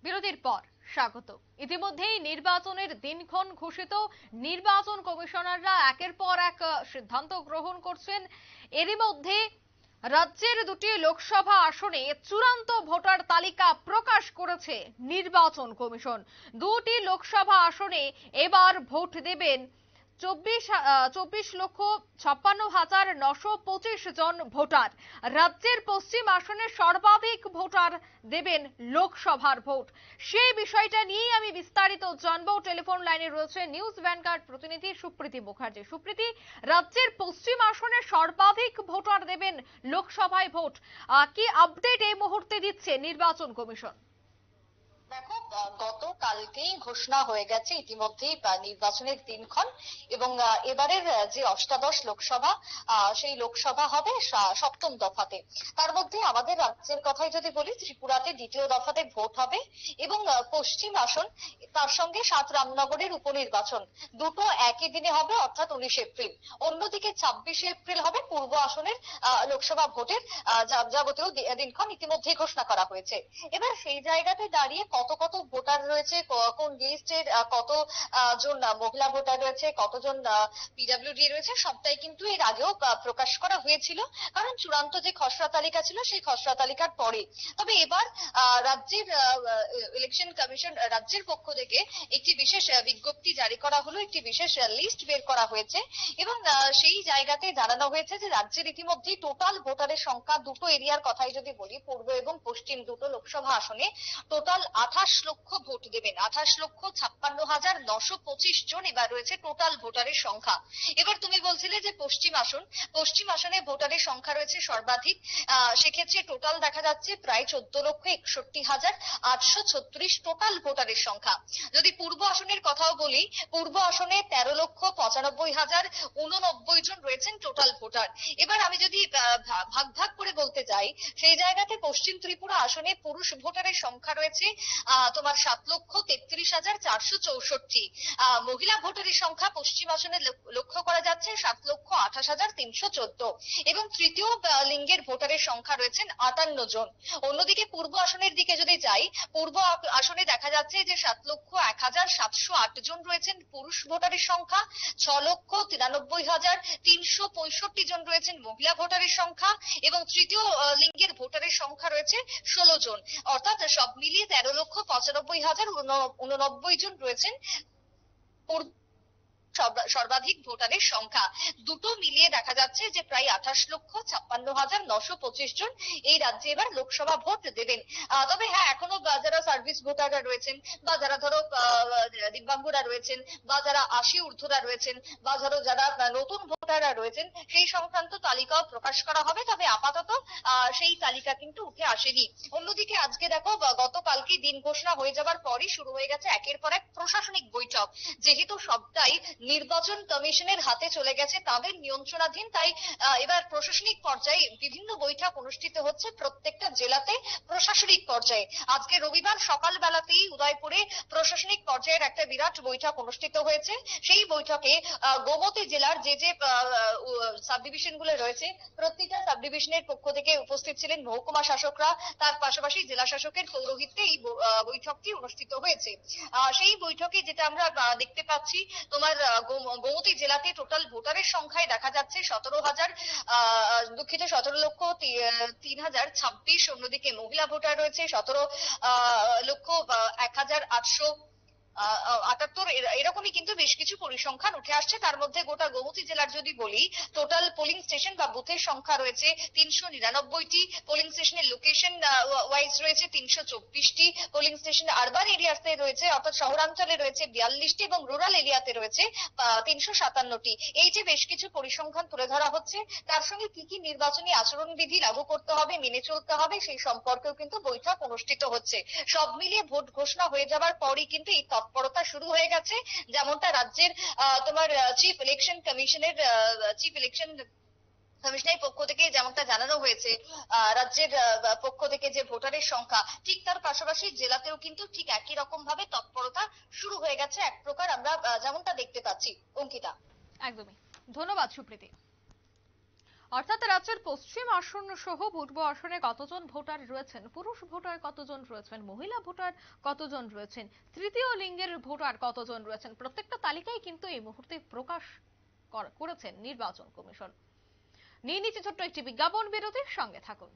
বিরতির পর স্বাগত। ইতিমধ্যেই নির্বাচনের দিনক্ষণ ঘোষিত, নির্বাচন কমিশনাররা একের পর এক সিদ্ধান্ত গ্রহণ করছেন। এরই মধ্যে রাজ্যের দুটি লোকসভা আসনে চূড়ান্ত ভোটার তালিকা প্রকাশ করেছে নির্বাচন কমিশন। দুটি লোকসভা আসনে এবার ভোট দেবেন 24,56,925 জন ভোটার। রাজ্যের পশ্চিম আসনে সর্বাধিক ভোটার দেবেন লোকসভার ভোট। সেই বিষয়টা নিয়েই আমি বিস্তারিত জানবো। টেলিফোন লাইনে রয়েছে নিউজ ভ্যানগার্ড প্রতিনিধি সুপ্রীতি মুখার্জি। সুপ্রীতি, রাজ্যের পশ্চিম আসনে সর্বাধিক ভোটার দেবেন লোকসভায় ভোট, কি আপডেট এই মুহূর্তে দিচ্ছে নির্বাচন কমিশন? দেখো, গতকালকেই ঘোষণা হয়ে গেছে ইতিমধ্যেই নির্বাচনের দিনক্ষণ এবং এবারের যে অষ্টাদশ লোকসভা, সেই লোকসভা হবে সপ্তম দফাতে। তার মধ্যে আমাদের রাজ্যের কথাই যদি বলি, ত্রিপুরাতে দ্বিতীয় দফাতে ভোট হবে এবং পশ্চিম আসন, তার সঙ্গে ৭ রামনগরের উপনির্বাচন দুটো একই দিনে হবে, অর্থাৎ ১৯ এপ্রিল। অন্যদিকে ২৬ এপ্রিল হবে পূর্ব আসনের লোকসভা ভোটের যাবতীয় দিনক্ষণ ইতিমধ্যেই ঘোষণা করা হয়েছে। এবার সেই জায়গাতে দাঁড়িয়ে কত কত ভোটার রয়েছে, কোন লিস্টের কত জন মহিলা ভোটার রয়েছে, কতজন পিডব্লিউডি রয়েছে, সবটাই কিন্তু এর আগেও প্রকাশ করা হয়েছিল, কারণ চূড়ান্ত যে খসড়া তালিকা ছিল সেই খসড়া তালিকার পরে। তবে এবার রাজ্যের ইলেকশন কমিশন রাজ্যের পক্ষ থেকে একটি বিশেষ বিজ্ঞপ্তি জারি করা হলো, একটি বিশেষ লিস্ট বের করা হয়েছে এবং সেই জায়গাতে জানানো হয়েছে যে রাজ্যের ইতিমধ্যেই টোটাল ভোটারের সংখ্যা, দুটো এরিয়ার কথাই যদি বলি, পূর্ব এবং পশ্চিম দুটো লোকসভা আসনে টোটাল ২৮ লক্ষ ভোট দেবেন। ২৮,৫৬,৯২৫ জন এবার রয়েছে টোটাল ভোটারের সংখ্যা। এবার তুমি বলছিলে যে পশ্চিম আসনে ভোটারের সংখ্যা রয়েছে সর্বাধিক, সেক্ষেত্রে টোটাল দেখা যাচ্ছে প্রায় ১৪,৬১,৮৩৬ টোটাল ভোটারের সংখ্যা। যদি পূর্ব আসনের কথাও বলি, পূর্ব আসনে ১৩,৯৫,০৮৯ জন রয়েছেন টোটাল ভোটার। এবার আমি যদি ভাগ ভাগ করে বলতে যাই, সেই জায়গাতে পশ্চিম ত্রিপুরা আসনে পুরুষ ভোটারের সংখ্যা রয়েছে তোমার ৭,৩১,৪৬৪। মহিলা ভোটারের সংখ্যা পশ্চিম আসনে লক্ষ্য করা যাচ্ছে ৭,২৮,৩১৪ এবং তৃতীয় লিঙ্গের ভোটারের সংখ্যা রয়েছেন ৫৮ জন। অন্যদিকে পূর্ব আসনের দিকে যদি যাই, পূর্ব আসনে দেখা যাচ্ছে যে ৭,০১,৭০৮ জন রয়েছেন পুরুষ ভোটারের সংখ্যা, ৬,৯৩,৩৬৫ জন রয়েছেন মহিলা ভোটারের সংখ্যা এবং তৃতীয় লিঙ্গের ভোটারের সংখ্যা রয়েছে ১৬ জন। অর্থাৎ সব মিলিয়ে ১৩,৯৫,০৮৯ জন রয়েছেন সর্বাধিক ভোটারের সংখ্যা। দুটো মিলিয়ে দেখা যাচ্ছে যে প্রায় ২৮,৫৬,৯২৫ জন এই রাজ্যে এবার লোকসভা ভোট দেবেন। তবে হ্যাঁ, এখনো যারা সার্ভিস ভোটাররা রয়েছেন, বা যারা ধরো দিব্যাঙ্গরা রয়েছেন, বা যারা ৮০ ঊর্ধ্বরা রয়েছেন, বা ধরো যারা নতুন ভোটাররা রয়েছেন, সেই সংক্রান্ত তালিকাও প্রকাশ করা হবে। তবে আপাতত সেই তালিকা কিন্তু উঠে আসেনি। অন্যদিকে আজকে দেখো, গতকালকে দিন ঘোষণা হয়ে যাবার পরই শুরু হয়ে গেছে একের পর এক প্রশাসনিক বৈঠক। যেহেতু সবটাই নির্বাচন কমিশনের হাতে চলে গেছে, তাদের নিয়ন্ত্রণাধীন, তাই এবার প্রশাসনিক পর্যায়ে বিভিন্ন বৈঠক অনুষ্ঠিত হচ্ছে প্রত্যেকটা জেলাতে প্রশাসনিক পর্যায়ে। আজকে রবিবার সকালবেলাতেই উদয়পুরে প্রশাসনিক পর্যায়ের একটা বিরাট বৈঠক অনুষ্ঠিত হয়েছে। সেই বৈঠকে গোমতী জেলার যে যে সাব ডিভিশন গুলো রয়েছে, প্রত্যেকটা সাব ডিভিশনের পক্ষ থেকে উপস্থিত ছিলেন মহকুমা শাসকরা, তার পাশাপাশি জেলা শাসকের পৌরোহিত্যে এই বৈঠকটি অনুষ্ঠিত হয়েছে। সেই বৈঠকে যেটা আমরা দেখতে পাচ্ছি, তোমার গোমতী জেলাতে টোটাল ভোটারের সংখ্যায় দেখা যাচ্ছে ১৭,০৩,০২৬। অন্যদিকে মহিলা ভোটার রয়েছে ১৭,০১,৮৭৮, এরকমই কিন্তু বেশ কিছু পরিসংখ্যান উঠে আসছে। তার মধ্যে গোটা গোমতী জেলার যদি বলি, টোটাল পোলিং স্টেশন বা বুথের সংখ্যা রয়েছে ৩৯৯টি, পোলিং স্টেশনের লোকেশন ওয়াইজ রয়েছে ৩২৪টি, পোলিং স্টেশন আরবান এরিয়াতে রয়েছে, অর্থাৎ শহরাঞ্চলে রয়েছে ৪২টি এবং রুরাল এরিয়াতে রয়েছে ৩৫৭টি। এই যে বেশ কিছু পরিসংখ্যান তুলে ধরা হচ্ছে, তার সঙ্গে কি কি নির্বাচনী আচরণবিধি লাগু করতে হবে, মেনে চলতে হবে, সেই সম্পর্কেও কিন্তু বৈঠক অনুষ্ঠিত হচ্ছে। সব মিলিয়ে ভোট ঘোষণা হয়ে যাবার পরই কিন্তু এই তৎপরতা শুরু হয়ে গেছে, যেমনটা রাজ্যের তোমার চিফ ইলেকশন কমিশনের পক্ষ থেকে যেমনটা জানানো হয়েছে, রাজ্যের পক্ষ থেকে যে ভোটারের সংখ্যা, ঠিক তার পাশাপাশি জেলাতেও কিন্তু ঠিক একই রকম ভাবে তৎপরতা শুরু হয়ে গেছে, এক প্রকার আমরা যেমনটা দেখতে পাচ্ছি। অঙ্কিতা, একদমই ধন্যবাদ সুপ্রীতি। অর্থাৎ রাজ্যের পশ্চিম আসন সহ পূর্ব আসনে কতজন ভোটার রয়েছেন, পুরুষ ভোটার কতজন রয়েছেন, মহিলা ভোটার কতজন রয়েছেন, তৃতীয় লিঙ্গের ভোটার কতজন রয়েছেন, প্রত্যেকটা তালিকাই কিন্তু এই মুহূর্তে প্রকাশ করেছেন নির্বাচন কমিশন। নিয়ে নিচ্ছে ছোট্ট একটি বিজ্ঞাপন বিরতির সঙ্গে থাকুন।